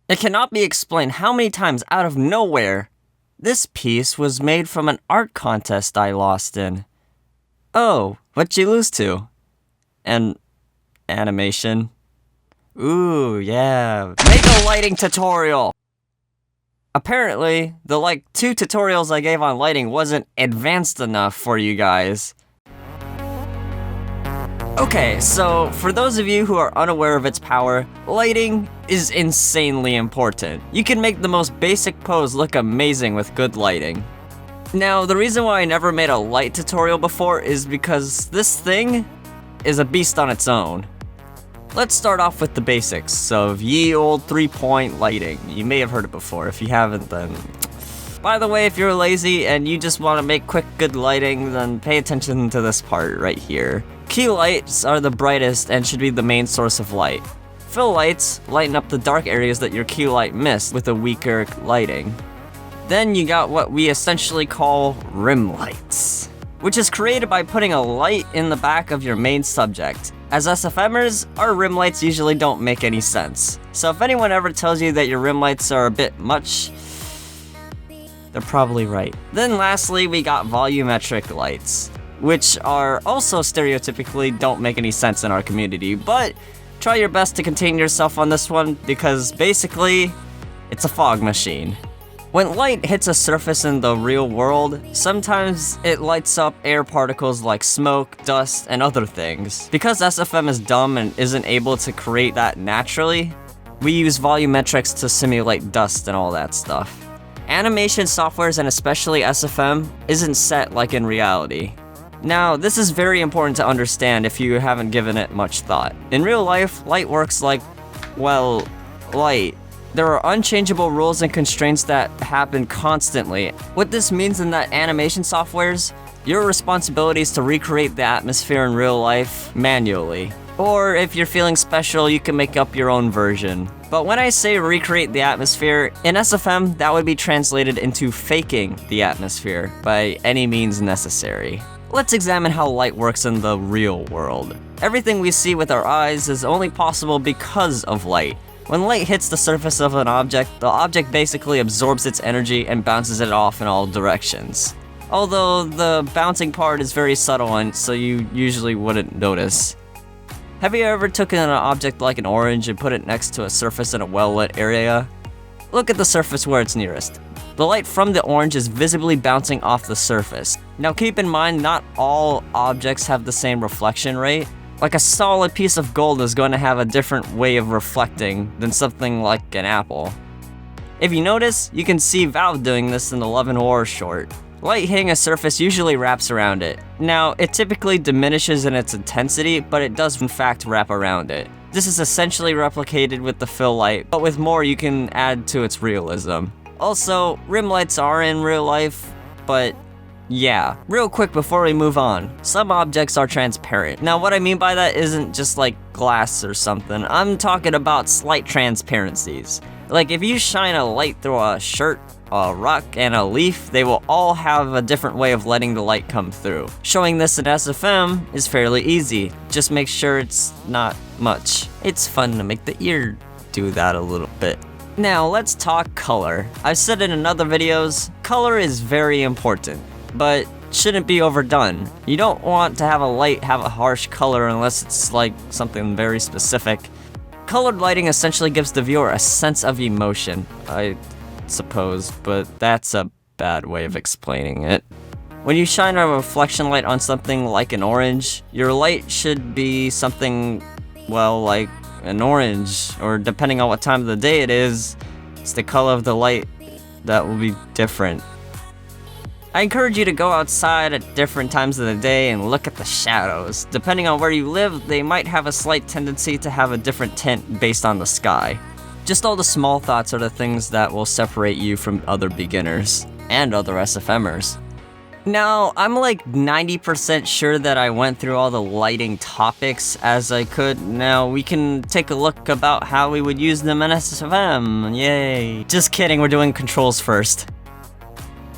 It cannot be explained how many times out of nowhere this piece was made from an art contest I lost in. Oh, what'd you lose to? An animation. Ooh, yeah. Make a lighting tutorial! Apparently, the 2 tutorials I gave on lighting wasn't advanced enough for you guys. Okay, so for those of you who are unaware of its power, lighting is insanely important. You can make the most basic pose look amazing with good lighting. Now, the reason why I never made a light tutorial before is because this thing is a beast on its own. Let's start off with the basics of ye old 3-point lighting. You may have heard it before. If you haven't, then... By the way, if you're lazy and you just want to make quick, good lighting, then pay attention to this part right here. Key lights are the brightest and should be the main source of light. Fill lights lighten up the dark areas that your key light missed with a weaker lighting. Then you got what we essentially call rim lights, which is created by putting a light in the back of your main subject. As SFMers, our rim lights usually don't make any sense. So if anyone ever tells you that your rim lights are a bit much, they're probably right. Then lastly, we got volumetric lights, which are also stereotypically don't make any sense in our community, but try your best to contain yourself on this one because basically, it's a fog machine. When light hits a surface in the real world, sometimes it lights up air particles like smoke, dust, and other things. Because SFM is dumb and isn't able to create that naturally, we use volumetrics to simulate dust and all that stuff. Animation softwares and especially SFM isn't set like in reality. Now, this is very important to understand if you haven't given it much thought. In real life, light works like, well, light. There are unchangeable rules and constraints that happen constantly. What this means in that animation softwares, your responsibility is to recreate the atmosphere in real life manually. Or if you're feeling special, you can make up your own version. But when I say recreate the atmosphere, in SFM, that would be translated into faking the atmosphere by any means necessary. Let's examine how light works in the real world. Everything we see with our eyes is only possible because of light. When light hits the surface of an object, the object basically absorbs its energy and bounces it off in all directions. Although the bouncing part is very subtle and so you usually wouldn't notice. Have you ever taken an object like an orange and put it next to a surface in a well-lit area? Look at the surface where it's nearest. The light from the orange is visibly bouncing off the surface. Now keep in mind, not all objects have the same reflection rate. Like a solid piece of gold is going to have a different way of reflecting than something like an apple. If you notice, you can see Valve doing this in the Love and War short. Light hitting a surface usually wraps around it. Now, it typically diminishes in its intensity, but it does in fact wrap around it. This is essentially replicated with the fill light, but with more you can add to its realism. Also, rim lights are in real life, but yeah. Real quick before we move on, some objects are transparent. Now what I mean by that isn't just like glass or something, I'm talking about slight transparencies. Like if you shine a light through a shirt, a rock, and a leaf, they will all have a different way of letting the light come through. Showing this in SFM is fairly easy, just make sure it's not much. It's fun to make the ear do that a little bit. Now let's talk color. I've said it in other videos, color is very important, but shouldn't be overdone. You don't want to have a light have a harsh color unless it's like something very specific. Colored lighting essentially gives the viewer a sense of emotion, I suppose, but that's a bad way of explaining it. When you shine a reflection light on something like an orange, your light should be something, well, like an orange, or depending on what time of the day it is, it's the color of the light that will be different. I encourage you to go outside at different times of the day and look at the shadows. Depending on where you live, they might have a slight tendency to have a different tint based on the sky. Just all the small thoughts are the things that will separate you from other beginners and other SFMers. Now, I'm like 90% sure that I went through all the lighting topics as I could. Now, we can take a look about how we would use them in SFM. Yay. Just kidding, we're doing controls first.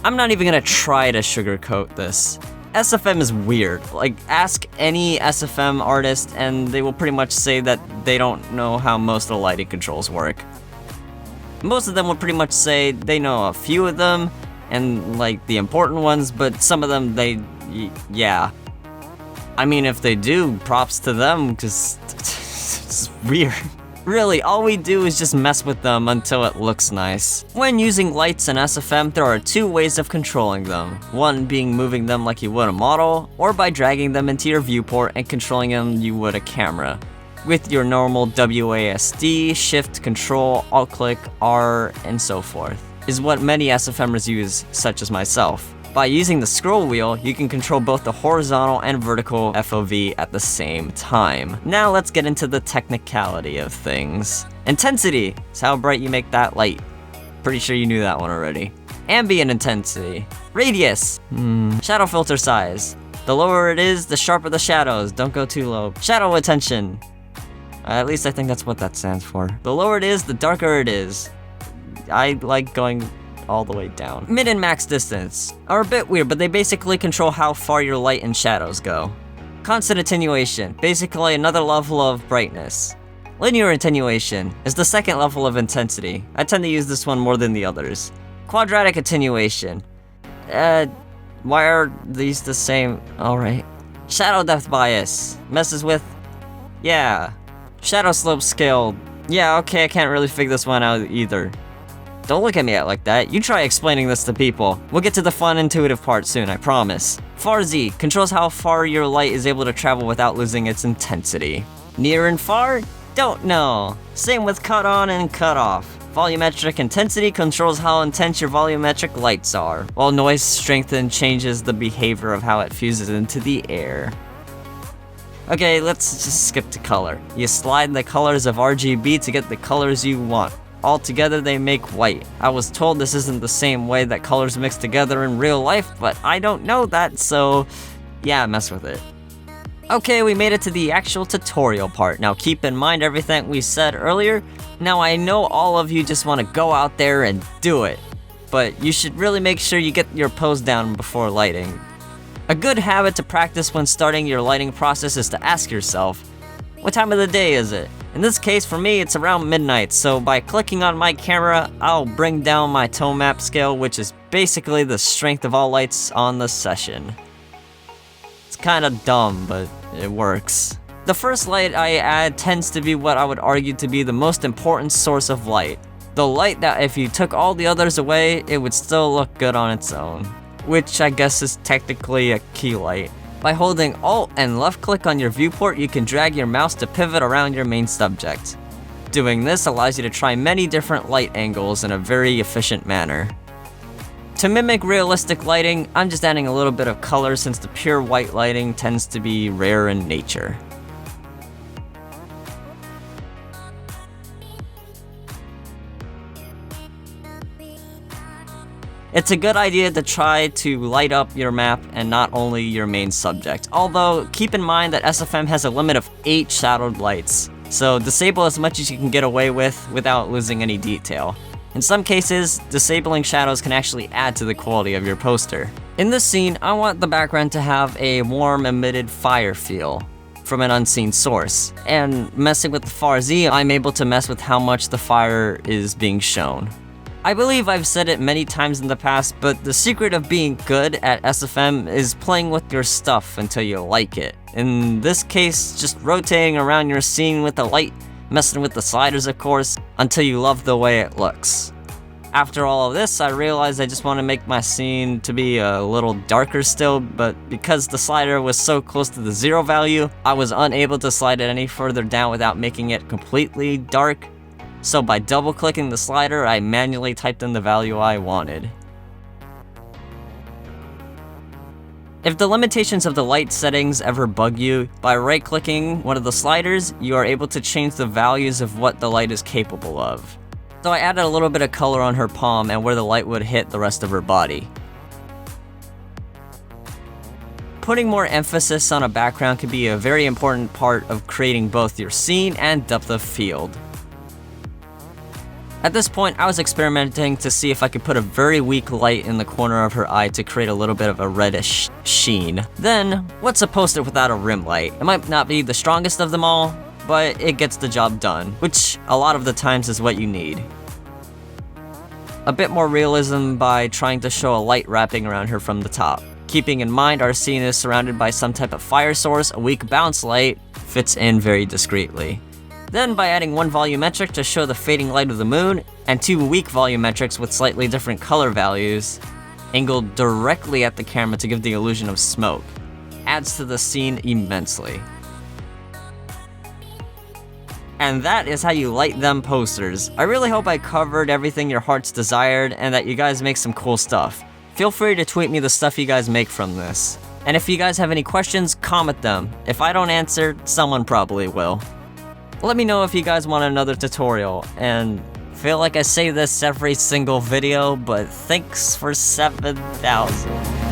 I'm not even gonna try to sugarcoat this. SFM is weird. Like, ask any SFM artist and they will pretty much say that they don't know how most of the lighting controls work. Most of them would pretty much say they know a few of them, and like the important ones, but some of them yeah. I mean, if they do, props to them, because it's weird. Really, all we do is just mess with them until it looks nice. When using lights in SFM, there are two ways of controlling them. One being moving them like you would a model, or by dragging them into your viewport and controlling them you would a camera. With your normal WASD, Shift, Control, Alt-click, R, and so forth, is what many SFMers use, such as myself. By using the scroll wheel, you can control both the horizontal and vertical FOV at the same time. Now let's get into the technicality of things. Intensity is how bright you make that light. Pretty sure you knew that one already. Ambient intensity. Radius. Shadow filter size. The lower it is, the sharper the shadows. Don't go too low. Shadow attention. At least I think that's what that stands for. The lower it is, the darker it is. I like going all the way down. Min and max distance are a bit weird, but they basically control how far your light and shadows go. Constant attenuation, basically another level of brightness. Linear attenuation is the second level of intensity. I tend to use this one more than the others. Quadratic attenuation. Why are these the same? Alright. Shadow depth bias. Messes with... yeah. Shadow slope scale. Yeah, okay, I can't really figure this one out either. Don't look at me like that. You try explaining this to people. We'll get to the fun, intuitive part soon, I promise. Far Z controls how far your light is able to travel without losing its intensity. Near and far? Don't know. Same with cut on and cut off. Volumetric intensity controls how intense your volumetric lights are, while noise strengthen changes the behavior of how it fuses into the air. Okay, let's just skip to color. You slide the colors of RGB to get the colors you want. Altogether, they make white. I was told this isn't the same way that colors mix together in real life, but I don't know that, so yeah, mess with it. Okay, we made it to the actual tutorial part. Now keep in mind everything we said earlier. Now I know all of you just want to go out there and do it, but you should really make sure you get your pose down before lighting. A good habit to practice when starting your lighting process is to ask yourself, what time of the day is it? In this case, for me, it's around midnight, so by clicking on my camera, I'll bring down my tone map scale, which is basically the strength of all lights on the session. It's kinda dumb, but it works. The first light I add tends to be what I would argue to be the most important source of light. The light that if you took all the others away, it would still look good on its own. Which I guess is technically a key light. By holding Alt and left click on your viewport, you can drag your mouse to pivot around your main subject. Doing this allows you to try many different light angles in a very efficient manner. To mimic realistic lighting, I'm just adding a little bit of color since the pure white lighting tends to be rare in nature. It's a good idea to try to light up your map and not only your main subject. Although, keep in mind that SFM has a limit of 8 shadowed lights, so disable as much as you can get away with without losing any detail. In some cases, disabling shadows can actually add to the quality of your poster. In this scene, I want the background to have a warm emitted fire feel from an unseen source. And messing with the Far Z, I'm able to mess with how much the fire is being shown. I believe I've said it many times in the past, but the secret of being good at SFM is playing with your stuff until you like it. In this case, just rotating around your scene with the light, messing with the sliders of course, until you love the way it looks. After all of this, I realized I just want to make my scene to be a little darker still, but because the slider was so close to the 0 value, I was unable to slide it any further down without making it completely dark. So by double clicking the slider, I manually typed in the value I wanted. If the limitations of the light settings ever bug you, by right clicking one of the sliders, you are able to change the values of what the light is capable of. So I added a little bit of color on her palm and where the light would hit the rest of her body. Putting more emphasis on a background can be a very important part of creating both your scene and depth of field. At this point, I was experimenting to see if I could put a very weak light in the corner of her eye to create a little bit of a reddish sheen. Then, what's a poster without a rim light? It might not be the strongest of them all, but it gets the job done, which a lot of the times is what you need. a bit more realism by trying to show a light wrapping around her from the top. Keeping in mind our scene is surrounded by some type of fire source, a weak bounce light fits in very discreetly. Then by adding one volumetric to show the fading light of the moon, and two weak volumetrics with slightly different color values, angled directly at the camera to give the illusion of smoke, adds to the scene immensely. And that is how you light them posters. I really hope I covered everything your hearts desired and that you guys make some cool stuff. Feel free to tweet me the stuff you guys make from this. And if you guys have any questions, comment them. If I don't answer, someone probably will. Let me know if you guys want another tutorial, and feel like I say this every single video, but thanks for 7,000.